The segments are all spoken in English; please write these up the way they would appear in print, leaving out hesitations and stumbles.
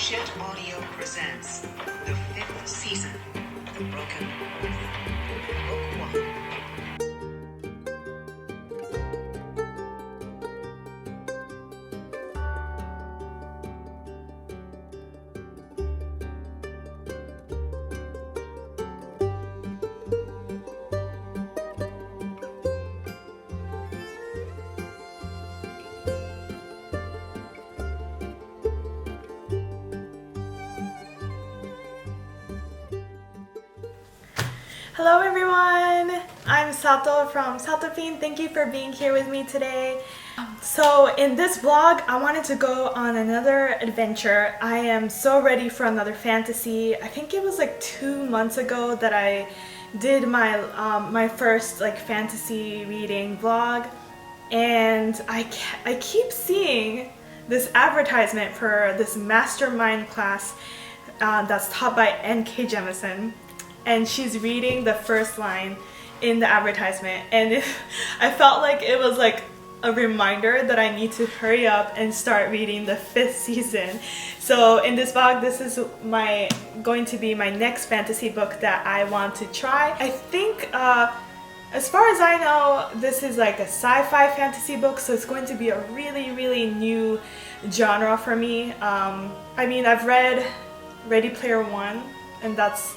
Shit Audio presents the 5th season, The Broken Earth, Book 1. Hello everyone! I'm Sato from Satopin. Thank you for being here with me today. So in this vlog, I wanted to go on another adventure. I am so ready for another fantasy. I think it was like 2 months ago that I did my my first like fantasy reading vlog, and I keep seeing this advertisement for this mastermind class that's taught by N.K. Jemisin. And she's reading the first line in the advertisement, and I felt like it was like a reminder that I need to hurry up and start reading the 5th season. So in this vlog, this is going to be my next fantasy book that I want to try. I think as far as I know, this is like a sci-fi fantasy book, so it's going to be a really new genre for me. I mean, I've read Ready Player One, and that's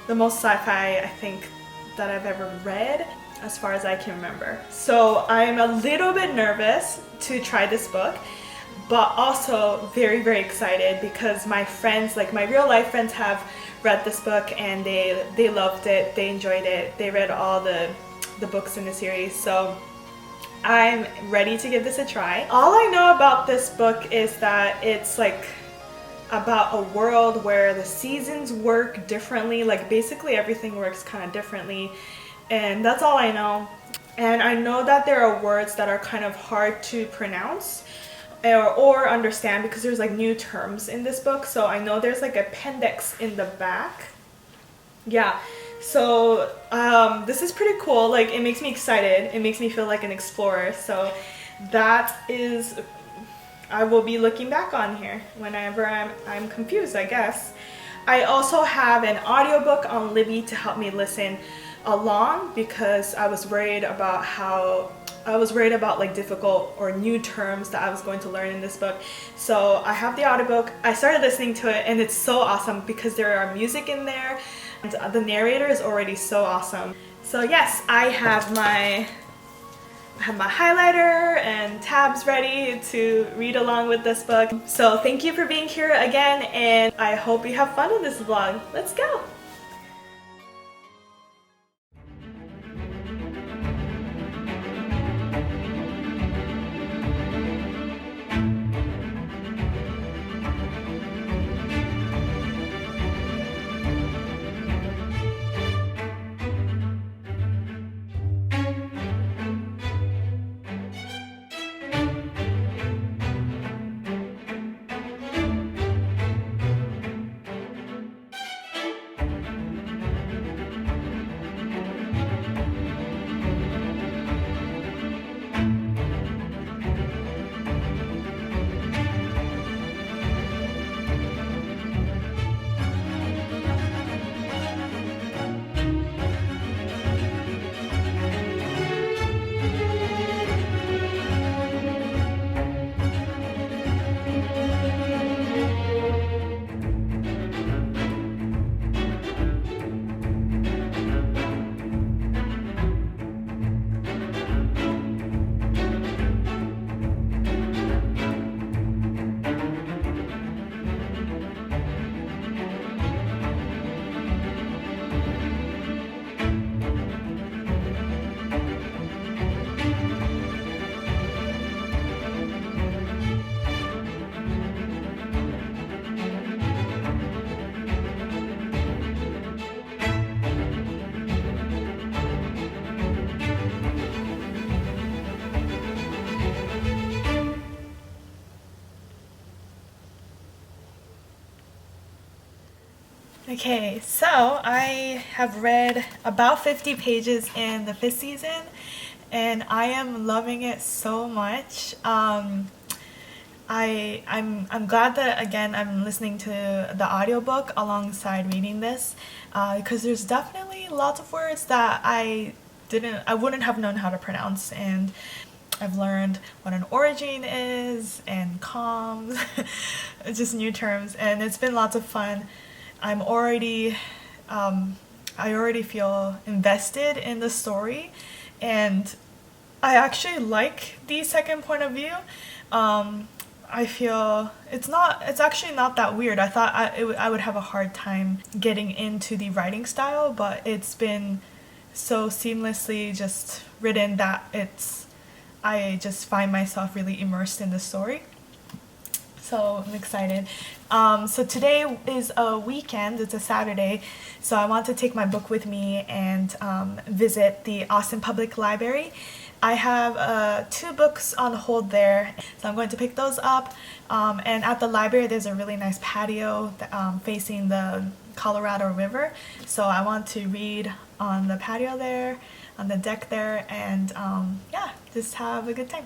the most sci-fi I think that I've ever read as far as I can remember. So I'm a little bit nervous to try this book, but also very excited because my friends, like my real life friends, have read this book and they loved it, they enjoyed it, they read all the books in the series. So I'm ready to give this a try. All I know about this book is that it's like about a world where the seasons work differently, like basically everything works kind of differently, and that's all I know. And I know that there are words that are kind of hard to pronounce or understand because there's like new terms in this book. So I know there's like appendix in the back. Yeah, so this is pretty cool. Like, it makes me excited, it makes me feel like an explorer. So that is, I will be looking back on here whenever I'm confused, I guess. I also have an audiobook on Libby to help me listen along because I was worried about like difficult or new terms that I was going to learn in this book. So I have the audiobook. I started listening to it and it's so awesome because there are music in there and the narrator is already so awesome. So yes, I have my highlighter and tabs ready to read along with this book. So thank you for being here again, and I hope you have fun with this vlog. Let's go! Okay, so I have read about 50 pages in the 5th season and I am loving it so much. I'm glad that again I'm listening to the audiobook alongside reading this, because there's definitely lots of words that I wouldn't have known how to pronounce, and I've learned what an origin is and comms, just new terms, and it's been lots of fun. I'm already I already feel invested in the story, and I actually like the second point of view. I feel it's actually not that weird. I thought I would have a hard time getting into the writing style, but it's been so seamlessly just written that I just find myself really immersed in the story. So I'm excited. So today is a weekend, it's a Saturday, so I want to take my book with me and visit the Austin Public Library. I have 2 books on hold there, so I'm going to pick those up. And at the library, there's a really nice patio facing the Colorado River, so I want to read on the patio there, on the deck there, and yeah, just have a good time.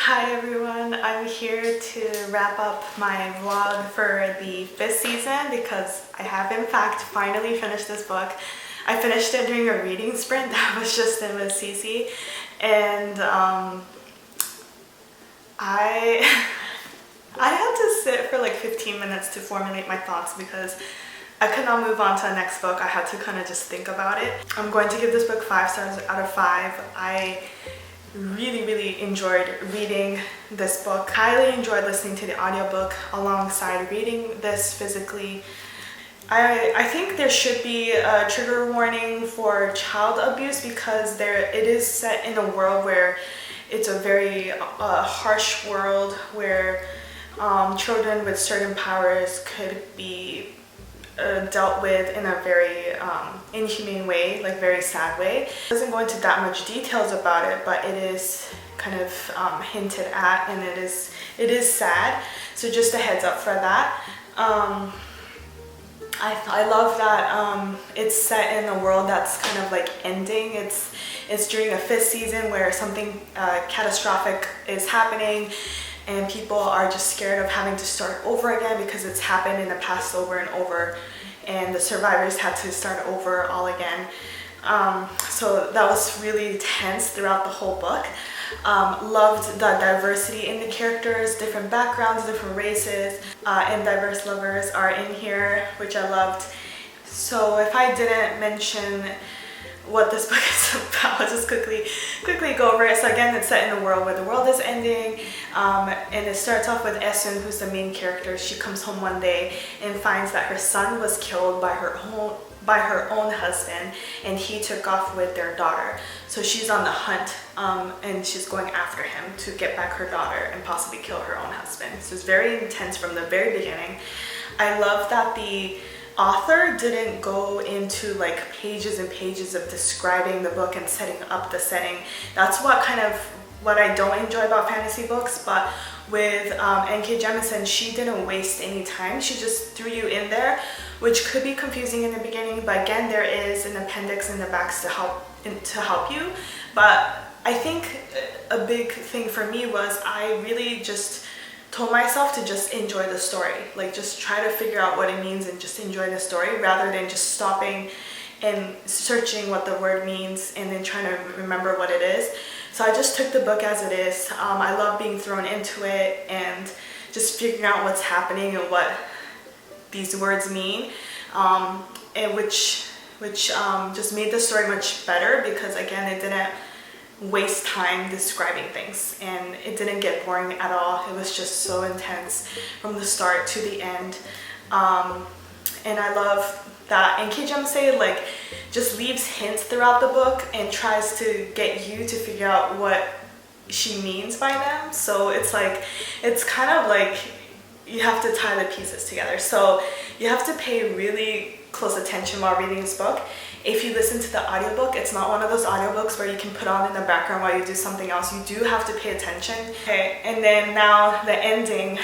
Hi everyone, I'm here to wrap up my vlog for the 5th season because I have in fact finally finished this book. I finished it during a reading sprint that was just in with Cece, and I had to sit for like 15 minutes to formulate my thoughts because I could not move on to the next book. I had to kind of just think about it. I'm going to give this book 5 stars out of 5. I really enjoyed reading this book. Highly enjoyed listening to the audiobook alongside reading this physically. I think there should be a trigger warning for child abuse because it is set in a world where it's a very harsh world where children with certain powers could be dealt with in a very inhumane way, like very sad way. It doesn't go into that much details about it, but it is kind of hinted at, and it is sad. So just a heads up for that. I love that it's set in a world that's kind of like ending. It's during a 5th season where something catastrophic is happening, and people are just scared of having to start over again because it's happened in the past over and over, and the survivors had to start over all again. So that was really tense throughout the whole book. Loved the diversity in the characters, different backgrounds, different races, and diverse lovers are in here, which I loved. So if I didn't mention what this book is about, I'll just quickly go over it. So again, it's set in a world where the world is ending, and it starts off with Essun, who's the main character. She comes home one day and finds that her son was killed by her own husband, and he took off with their daughter. So she's on the hunt, and she's going after him to get back her daughter and possibly kill her own husband. So it's very intense from the very beginning. I love that the author didn't go into like pages and pages of describing the book and setting up the setting. That's what I don't enjoy about fantasy books. But with N.K. Jemisin, she didn't waste any time. She just threw you in there, which could be confusing in the beginning, but again, there is an appendix in the backs to help you. But I think a big thing for me was I really just told myself to just enjoy the story, like just try to figure out what it means and just enjoy the story rather than just stopping and searching what the word means and then trying to remember what it is. So I just took the book as it is. I love being thrown into it and just figuring out what's happening and what these words mean, and which just made the story much better because again, it didn't waste time describing things and it didn't get boring at all. It was just so intense from the start to the end, and I love that N.K. Jemisin like just leaves hints throughout the book and tries to get you to figure out what she means by them. So it's kind of like you have to tie the pieces together. So you have to pay really close attention while reading this book. If you listen to the audiobook, it's not one of those audiobooks where you can put on in the background while you do something else. You do have to pay attention. Okay, and then now the ending.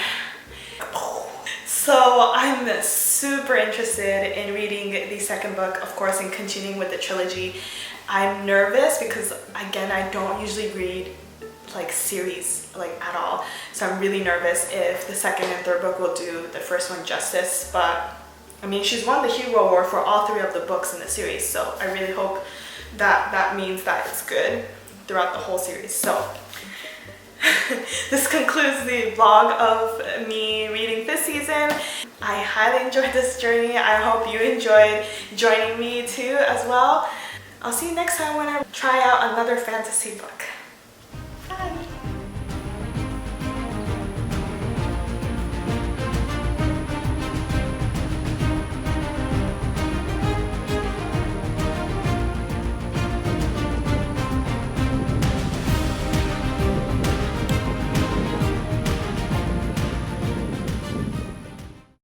So I'm super interested in reading the second book, of course, and continuing with the trilogy. I'm nervous because again, I don't usually read like series like at all. So I'm really nervous if the second and third book will do the first one justice. But I mean, she's won the Hero Award for all 3 of the books in the series. So I really hope that means that it's good throughout the whole series. So this concludes the vlog of me reading this season. I highly enjoyed this journey. I hope you enjoyed joining me too as well. I'll see you next time when I try out another fantasy book.